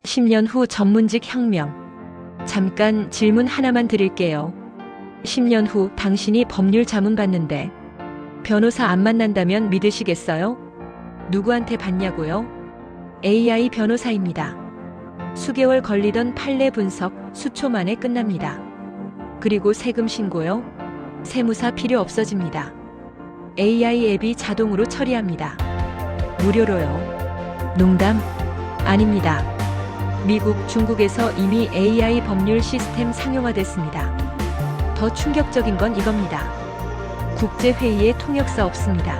10년 후 전문직 혁명. 잠깐 질문 하나만 드릴게요. 10년 후 당신이 법률 자문 받는데 변호사 안 만난다면 믿으시겠어요? 누구한테 받냐고요? AI 변호사입니다. 수개월 걸리던 판례 분석 수초 만에 끝납니다. 그리고 세금 신고요? 세무사 필요 없어집니다. AI 앱이 자동으로 처리합니다. 무료로요. 농담? 아닙니다. 미국, 중국에서 이미 AI 법률 시스템 상용화됐습니다. 더 충격적인 건 이겁니다. 국제회의에 통역사 없습니다.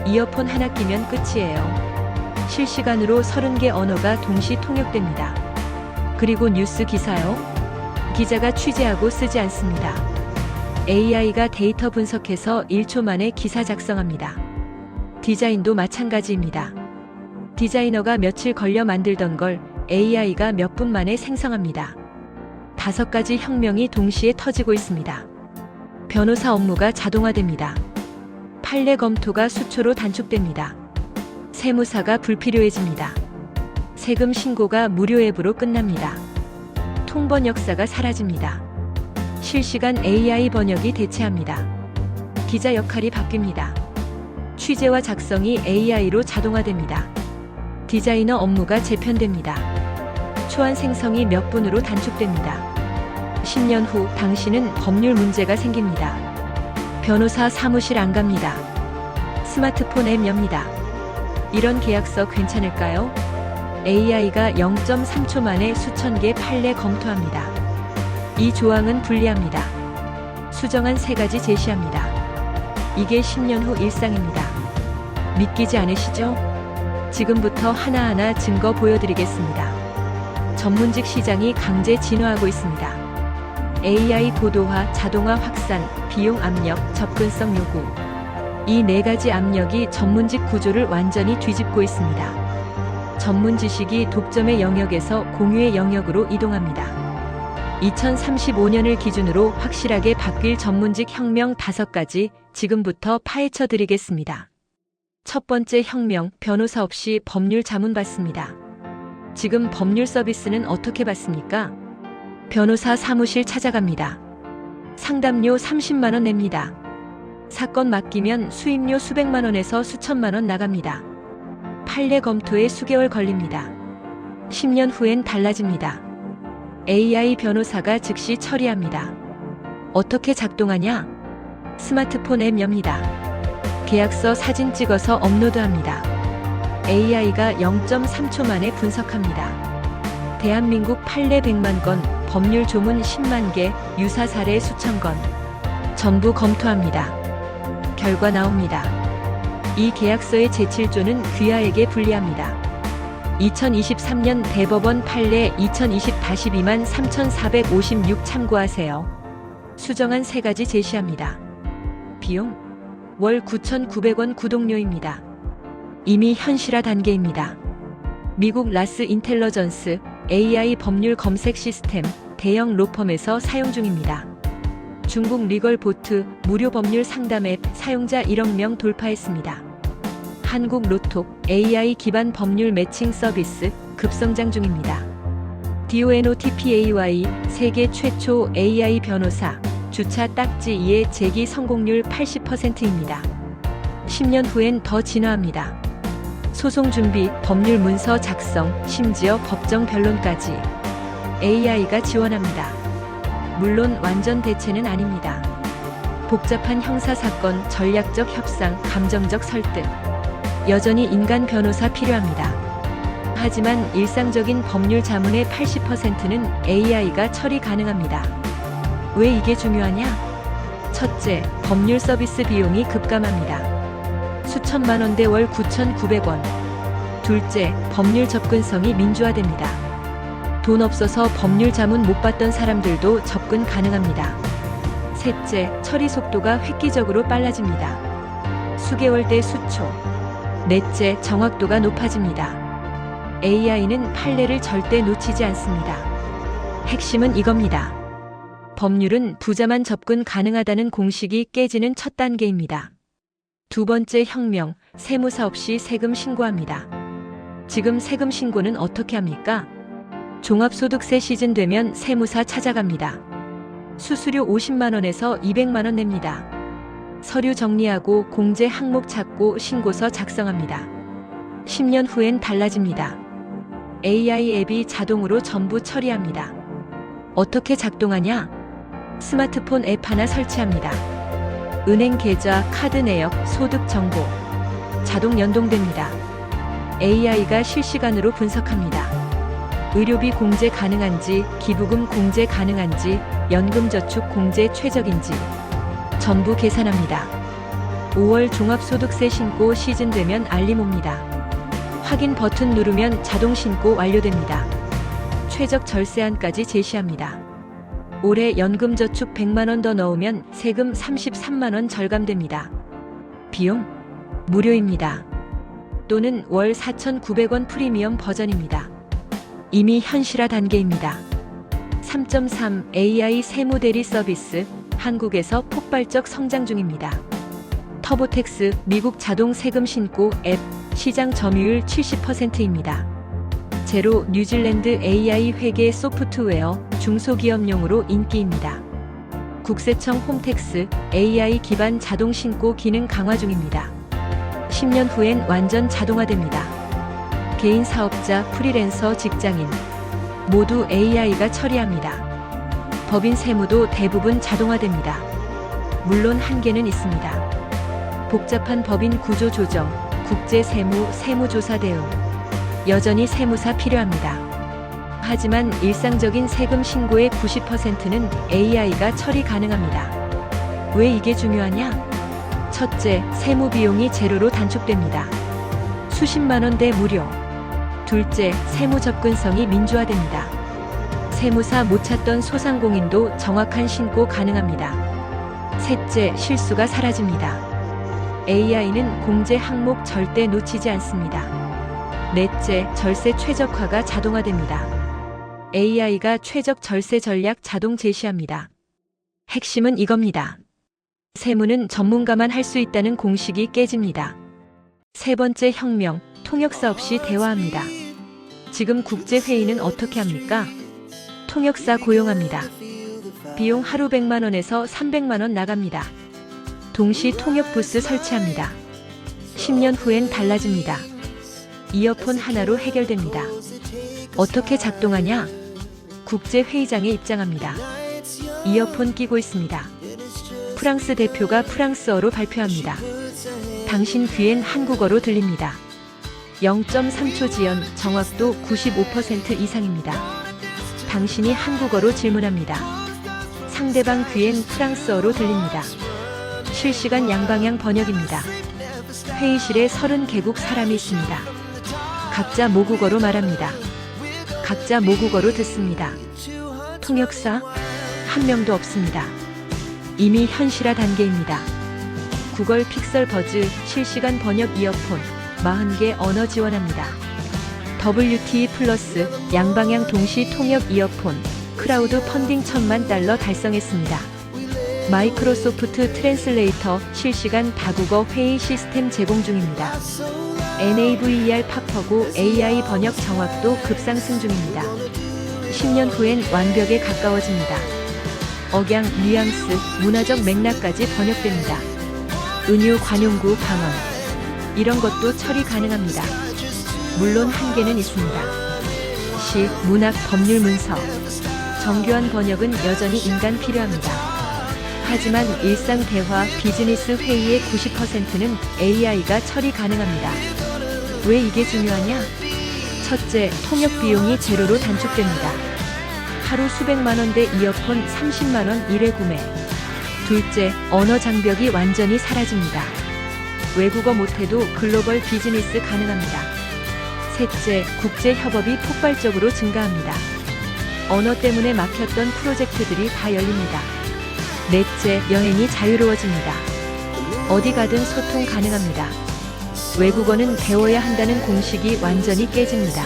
이어폰 하나 끼면 끝이에요. 실시간으로 30개 언어가 동시 통역됩니다. 그리고 뉴스 기사요? 기자가 취재하고 쓰지 않습니다. AI가 데이터 분석해서 1초 만에 기사 작성합니다. 디자인도 마찬가지입니다. 디자이너가 며칠 걸려 만들던 걸 AI가 몇 분 만에 생성합니다. 5가지 혁명이 동시에 터지고 있습니다. 변호사 업무가 자동화됩니다. 판례 검토가 수초로 단축됩니다. 세무사가 불필요해집니다. 세금 신고가 무료 앱으로 끝납니다. 통번역사가 사라집니다. 실시간 AI 번역이 대체합니다. 기자 역할이 바뀝니다. 취재와 작성이 AI로 자동화됩니다. 디자이너 업무가 재편됩니다. 초안 생성이 몇 분으로 단축됩니다. 10년 후 당신은 법률 문제가 생깁니다. 변호사 사무실 안 갑니다. 스마트폰 앱 엽니다. 이런 계약서 괜찮을까요? AI가 0.3초 만에 수천 개 판례 검토합니다. 이 조항은 불리합니다. 수정안 3가지 제시합니다. 이게 10년 후 일상입니다. 믿기지 않으시죠? 지금부터 하나하나 증거 보여드리겠습니다. 전문직 시장이 강제 진화하고 있습니다. AI 고도화, 자동화 확산, 비용 압력, 접근성 요구. 이 4가지 압력이 전문직 구조를 완전히 뒤집고 있습니다. 전문 지식이 독점의 영역에서 공유의 영역으로 이동합니다. 2035년을 기준으로 확실하게 바뀔 전문직 혁명 5가지 지금부터 파헤쳐 드리겠습니다. 첫 번째 혁명, 변호사 없이 법률 자문 받습니다. 지금 법률 서비스는 어떻게 받습니까? 변호사 사무실 찾아갑니다. 상담료 30만 원 냅니다. 사건 맡기면 수임료 수백만 원에서 수천만 원 나갑니다. 판례 검토에 수개월 걸립니다. 10년 후엔 달라집니다. AI 변호사가 즉시 처리합니다. 어떻게 작동하냐? 스마트폰 앱 엽니다. 계약서 사진 찍어서 업로드합니다. AI가 0.3초 만에 분석합니다. 대한민국 판례 100만 건, 법률 조문 10만 개, 유사 사례 수천 건. 전부 검토합니다. 결과 나옵니다. 이 계약서의 제7조는 귀하에게 불리합니다. 2023년 대법원 판례 2020-23456 참고하세요. 수정안 3가지 제시합니다. 비용? 월 9,900원 구독료입니다. 이미 현실화 단계입니다. 미국 라스 인텔러전스 AI 법률 검색 시스템 대형 로펌에서 사용 중입니다. 중국 리걸 보트 무료 법률 상담 앱 사용자 1억 명 돌파했습니다. 한국 로톡 AI 기반 법률 매칭 서비스 급성장 중입니다. DONOTPAY 세계 최초 AI 변호사 주차 딱지 2의 재기 성공률 80%입니다. 10년 후엔 더 진화합니다. 소송 준비, 법률 문서 작성, 심지어 법정 변론까지 AI가 지원합니다. 물론 완전 대체는 아닙니다. 복잡한 형사사건, 전략적 협상, 감정적 설득. 여전히 인간 변호사 필요합니다. 하지만 일상적인 법률 자문의 80%는 AI가 처리 가능합니다. 왜 이게 중요하냐? 첫째, 법률 서비스 비용이 급감합니다. 수천만 원대 월 9,900원. 둘째, 법률 접근성이 민주화됩니다. 돈 없어서 법률 자문 못 받던 사람들도 접근 가능합니다. 셋째, 처리 속도가 획기적으로 빨라집니다. 수개월 대 수초. 넷째, 정확도가 높아집니다. AI는 판례를 절대 놓치지 않습니다. 핵심은 이겁니다. 법률은 부자만 접근 가능하다는 공식이 깨지는 첫 단계입니다. 두 번째 혁명, 세무사 없이 세금 신고합니다. 지금 세금 신고는 어떻게 합니까? 종합소득세 시즌 되면 세무사 찾아갑니다. 수수료 50만 원에서 200만 원 냅니다. 서류 정리하고 공제 항목 찾고 신고서 작성합니다. 10년 후엔 달라집니다. AI 앱이 자동으로 전부 처리합니다. 어떻게 작동하냐? 스마트폰 앱 하나 설치합니다. 은행 계좌, 카드 내역, 소득 정보 자동 연동됩니다. AI가 실시간으로 분석합니다. 의료비 공제 가능한지, 기부금 공제 가능한지, 연금저축 공제 최적인지 전부 계산합니다. 5월 종합소득세 신고 시즌 되면 알림 옵니다. 확인 버튼 누르면 자동 신고 완료됩니다. 최적 절세안까지 제시합니다. 올해 연금저축 100만 원 더 넣으면 세금 33만 원 절감됩니다. 비용 무료입니다. 또는 월 4,900원 프리미엄 버전입니다. 이미 현실화 단계입니다. 3.3 AI 세무대리 서비스 한국에서 폭발적 성장 중입니다. 터보텍스 미국 자동 세금 신고 앱 시장 점유율 70%입니다. 제로 뉴질랜드 AI 회계 소프트웨어 중소기업용으로 인기입니다. 국세청 홈택스 AI 기반 자동 신고 기능 강화 중입니다. 10년 후엔 완전 자동화됩니다. 개인 사업자, 프리랜서, 직장인 모두 AI가 처리합니다. 법인 세무도 대부분 자동화됩니다. 물론 한계는 있습니다. 복잡한 법인 구조 조정, 국제 세무, 세무조사 대응 여전히 세무사 필요합니다. 하지만 일상적인 세금 신고의 90%는 AI가 처리 가능합니다. 왜 이게 중요하냐? 첫째, 세무 비용이 제로로 단축됩니다. 수십만 원대 무료. 둘째, 세무 접근성이 민주화됩니다. 세무사 못 찾던 소상공인도 정확한 신고 가능합니다. 셋째, 실수가 사라집니다. AI는 공제 항목 절대 놓치지 않습니다. 넷째, 절세 최적화가 자동화됩니다. AI가 최적 절세 전략 자동 제시합니다. 핵심은 이겁니다. 세무는 전문가만 할 수 있다는 공식이 깨집니다. 세 번째 혁명, 통역사 없이 대화합니다. 지금 국제회의는 어떻게 합니까? 통역사 고용합니다. 비용 하루 100만 원에서 300만 원 나갑니다. 동시 통역 부스 설치합니다. 10년 후엔 달라집니다. 이어폰 하나로 해결됩니다. 어떻게 작동하냐? 국제회의장에 입장합니다. 이어폰 끼고 있습니다. 프랑스 대표가 프랑스어로 발표합니다. 당신 귀엔 한국어로 들립니다. 0.3초 지연, 정확도 95% 이상입니다. 당신이 한국어로 질문합니다. 상대방 귀엔 프랑스어로 들립니다. 실시간 양방향 번역입니다. 회의실에 30개국 사람이 있습니다. 각자 모국어로 말합니다. 각자 모국어로 듣습니다. 통역사? 한 명도 없습니다. 이미 현실화 단계입니다. 구글 픽셀 버즈 실시간 번역 이어폰 40개 언어 지원합니다. WTE 플러스 양방향 동시 통역 이어폰 크라우드 펀딩 $10,000,000 달성했습니다. 마이크로소프트 트랜슬레이터 실시간 다국어 회의 시스템 제공 중입니다. NAVER 팝하고 AI 번역 정확도 급상승 중입니다. 10년 후엔 완벽에 가까워집니다. 억양, 뉘앙스, 문화적 맥락까지 번역됩니다. 은유, 관용구, 방언 이런 것도 처리 가능합니다. 물론 한계는 있습니다. 시, 문학, 법률 문서 정교한 번역은 여전히 인간 필요합니다. 하지만 일상 대화, 비즈니스 회의의 90%는 AI가 처리 가능합니다. 왜 이게 중요하냐? 첫째, 통역 비용이 제로로 단축됩니다. 하루 수백만 원대 이어폰 30만 원 1회 구매. 둘째, 언어 장벽이 완전히 사라집니다. 외국어 못해도 글로벌 비즈니스 가능합니다. 셋째, 국제 협업이 폭발적으로 증가합니다. 언어 때문에 막혔던 프로젝트들이 다 열립니다. 넷째, 여행이 자유로워집니다. 어디 가든 소통 가능합니다. 외국어는 배워야 한다는 공식이 완전히 깨집니다.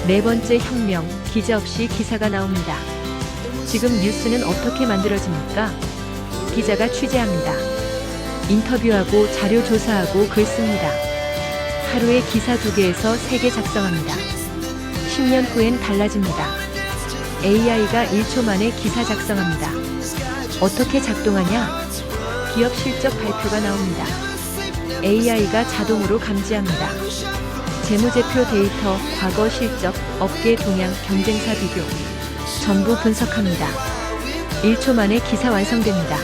네 번째 혁명, 기자 없이 기사가 나옵니다. 지금 뉴스는 어떻게 만들어집니까? 기자가 취재합니다. 인터뷰하고 자료 조사하고 글 씁니다. 하루에 기사 2개에서 3개 작성합니다. 10년 후엔 달라집니다. AI가 1초 만에 기사 작성합니다. 어떻게 작동하냐? 기업 실적 발표가 나옵니다. AI가 자동으로 감지합니다. 재무제표 데이터, 과거 실적, 업계 동향, 경쟁사 비교 전부 분석합니다. 1초 만에 기사 완성됩니다.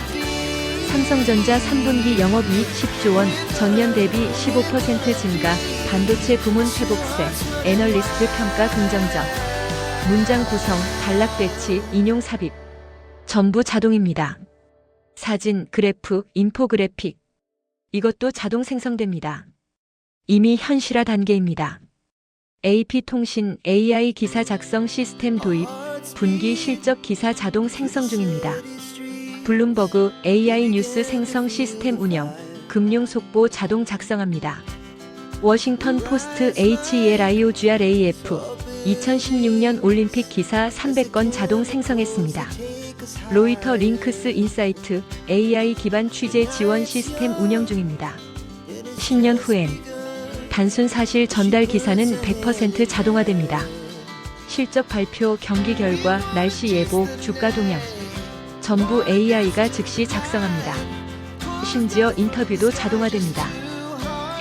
삼성전자 3분기 영업이익 10조 원, 전년 대비 15% 증가, 반도체 부문 회복세, 애널리스트 평가 긍정적. 문장 구성, 단락 배치, 인용 삽입. 전부 자동입니다. 사진, 그래프, 인포그래픽. 이것도 자동 생성됩니다. 이미 현실화 단계입니다. AP통신 AI 기사 작성 시스템 도입, 분기 실적 기사 자동 생성 중입니다. 블룸버그 AI 뉴스 생성 시스템 운영, 금융 속보 자동 작성합니다. 워싱턴 포스트 HELIOGRAF 2016년 올림픽 기사 300건 자동 생성했습니다. 로이터 링크스 인사이트 AI 기반 취재 지원 시스템 운영 중입니다. 10년 후엔 단순 사실 전달 기사는 100% 자동화됩니다. 실적 발표, 경기 결과, 날씨 예보, 주가 동향 전부 AI가 즉시 작성합니다. 심지어 인터뷰도 자동화됩니다.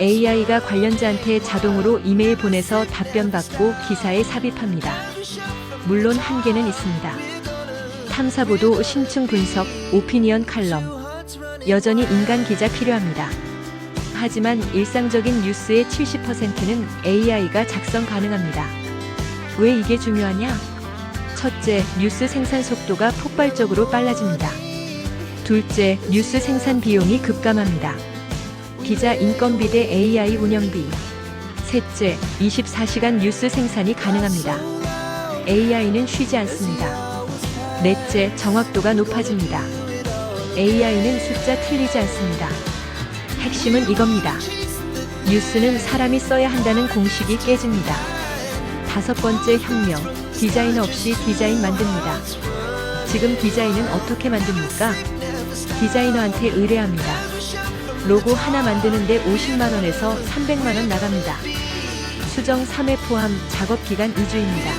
AI가 관련자한테 자동으로 이메일 보내서 답변받고 기사에 삽입합니다. 물론 한계는 있습니다. 탐사보도, 심층 분석, 오피니언 칼럼. 여전히 인간 기자 필요합니다. 하지만 일상적인 뉴스의 70%는 AI가 작성 가능합니다. 왜 이게 중요하냐? 첫째, 뉴스 생산 속도가 폭발적으로 빨라집니다. 둘째, 뉴스 생산 비용이 급감합니다. 기자 인건비 대 AI 운영비. 셋째, 24시간 뉴스 생산이 가능합니다. AI는 쉬지 않습니다. 넷째, 정확도가 높아집니다. AI는 숫자 틀리지 않습니다. 핵심은 이겁니다. 뉴스는 사람이 써야 한다는 공식이 깨집니다. 다섯 번째 혁명, 디자이너 없이 디자인 만듭니다. 지금 디자인은 어떻게 만듭니까? 디자이너한테 의뢰합니다. 로고 하나 만드는데 50만원에서 300만원 나갑니다. 수정 3회 포함 작업기간 2주입니다.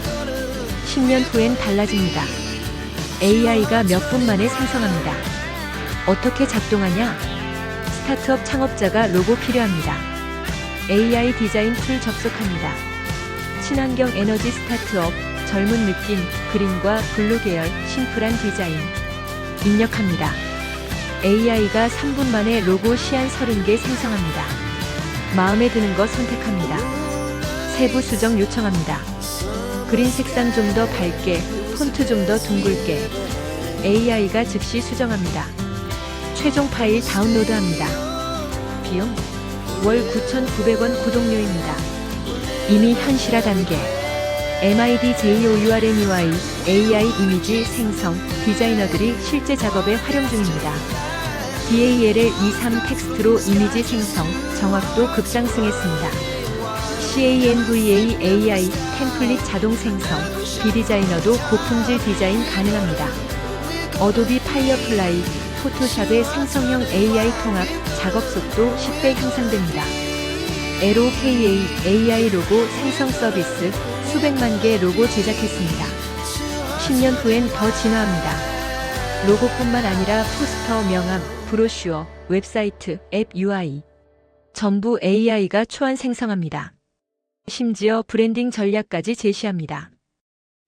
10년 후엔 달라집니다. AI가 몇 분 만에 생성합니다. 어떻게 작동하냐? 스타트업 창업자가 로고 필요합니다. AI 디자인 툴 접속합니다. 친환경 에너지 스타트업, 젊은 느낌, 그린과 블루 계열, 심플한 디자인. 입력합니다. AI가 3분 만에 로고 시안 30개 생성합니다. 마음에 드는 거 선택합니다. 세부 수정 요청합니다. 그린 색상 좀 더 밝게, 폰트 좀 더 둥글게. AI가 즉시 수정합니다. 최종 파일 다운로드합니다. 비용 월 9,900원 구독료입니다. 이미 현실화 단계. MID JOURNEY AI 이미지 생성 디자이너들이 실제 작업에 활용 중입니다. DALL-23 텍스트로 이미지 생성 정확도 급상승했습니다. CANVA AI 템플릿 자동 생성 비디자이너도 고품질 디자인 가능합니다. 어도비 파이어플라이 포토샵의 생성형 AI 통합 작업 속도 10배 향상됩니다. LOKA AI 로고 생성 서비스 수백만 개 로고 제작했습니다. 10년 후엔 더 진화합니다. 로고뿐만 아니라 포스터, 명함, 브로슈어, 웹사이트, 앱 UI 전부 AI가 초안 생성합니다. 심지어 브랜딩 전략까지 제시합니다.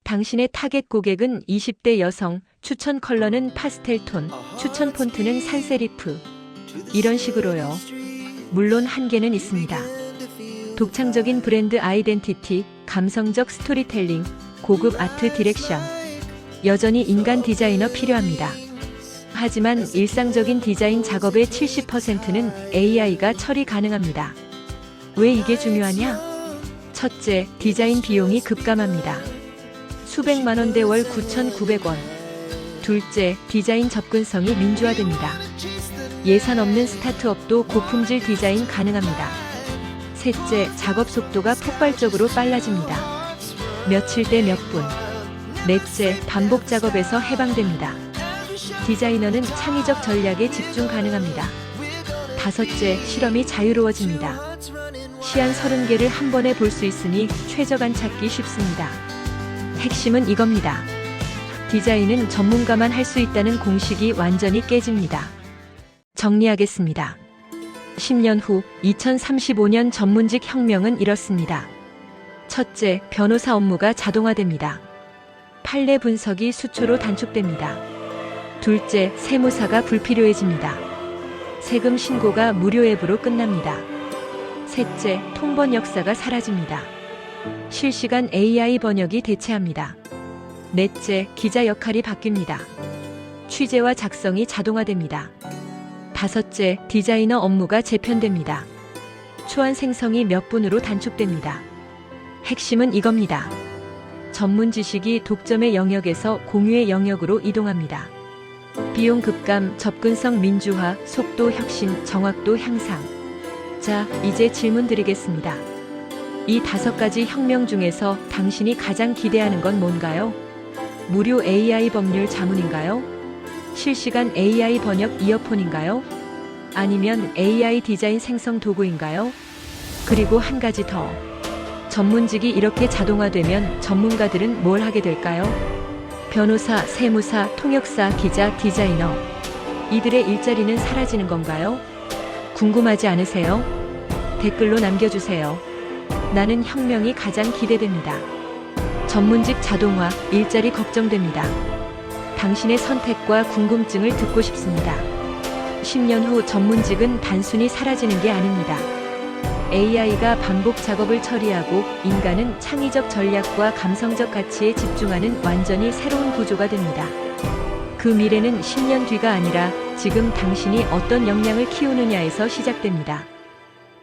당신의 타겟 고객은 20대 여성, 추천 컬러는 파스텔 톤, 추천 폰트는 산세리프. 이런 식으로요. 물론 한계는 있습니다. 독창적인 브랜드 아이덴티티, 감성적 스토리텔링, 고급 아트 디렉션. 여전히 인간 디자이너 필요합니다. 하지만 일상적인 디자인 작업의 70%는 AI가 처리 가능합니다. 왜 이게 중요하냐? 첫째, 디자인 비용이 급감합니다. 수백만 원대 월 9,900원. 둘째, 디자인 접근성이 민주화됩니다. 예산 없는 스타트업도 고품질 디자인 가능합니다. 셋째, 작업 속도가 폭발적으로 빨라집니다. 며칠 대 몇 분. 넷째, 반복 작업에서 해방됩니다. 디자이너는 창의적 전략에 집중 가능합니다. 다섯째, 실험이 자유로워집니다. 시한 30개를 한 번에 볼 수 있으니 최저간 찾기 쉽습니다. 핵심은 이겁니다. 디자인은 전문가만 할 수 있다는 공식이 완전히 깨집니다. 정리하겠습니다. 10년 후 2035년 전문직 혁명은 이렇습니다. 첫째, 변호사 업무가 자동화됩니다. 판례 분석이 수초로 단축됩니다. 둘째, 세무사가 불필요해집니다. 세금 신고가 무료 앱으로 끝납니다. 셋째, 통번 역사가 사라집니다. 실시간 AI 번역이 대체합니다. 넷째, 기자 역할이 바뀝니다. 취재와 작성이 자동화됩니다. 다섯째, 디자이너 업무가 재편됩니다. 초안 생성이 몇 분으로 단축됩니다. 핵심은 이겁니다. 전문 지식이 독점의 영역에서 공유의 영역으로 이동합니다. 비용 급감, 접근성 민주화, 속도 혁신, 정확도 향상. 자, 이제 질문 드리겠습니다. 이 5가지 혁명 중에서 당신이 가장 기대하는 건 뭔가요? 무료 AI 법률 자문인가요? 실시간 AI 번역 이어폰인가요? 아니면 AI 디자인 생성 도구인가요? 그리고 한 가지 더. 전문직이 이렇게 자동화되면 전문가들은 뭘 하게 될까요? 변호사, 세무사, 통역사, 기자, 디자이너. 이들의 일자리는 사라지는 건가요? 궁금하지 않으세요? 댓글로 남겨주세요. 나는 혁명이 가장 기대됩니다. 전문직 자동화, 일자리 걱정됩니다. 당신의 선택과 궁금증을 듣고 싶습니다. 10년 후 전문직은 단순히 사라지는 게 아닙니다. AI가 반복 작업을 처리하고 인간은 창의적 전략과 감성적 가치에 집중하는 완전히 새로운 구조가 됩니다. 그 미래는 10년 뒤가 아니라 지금 당신이 어떤 역량을 키우느냐에서 시작됩니다.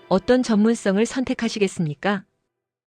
어떤 전문성을 선택하시겠습니까?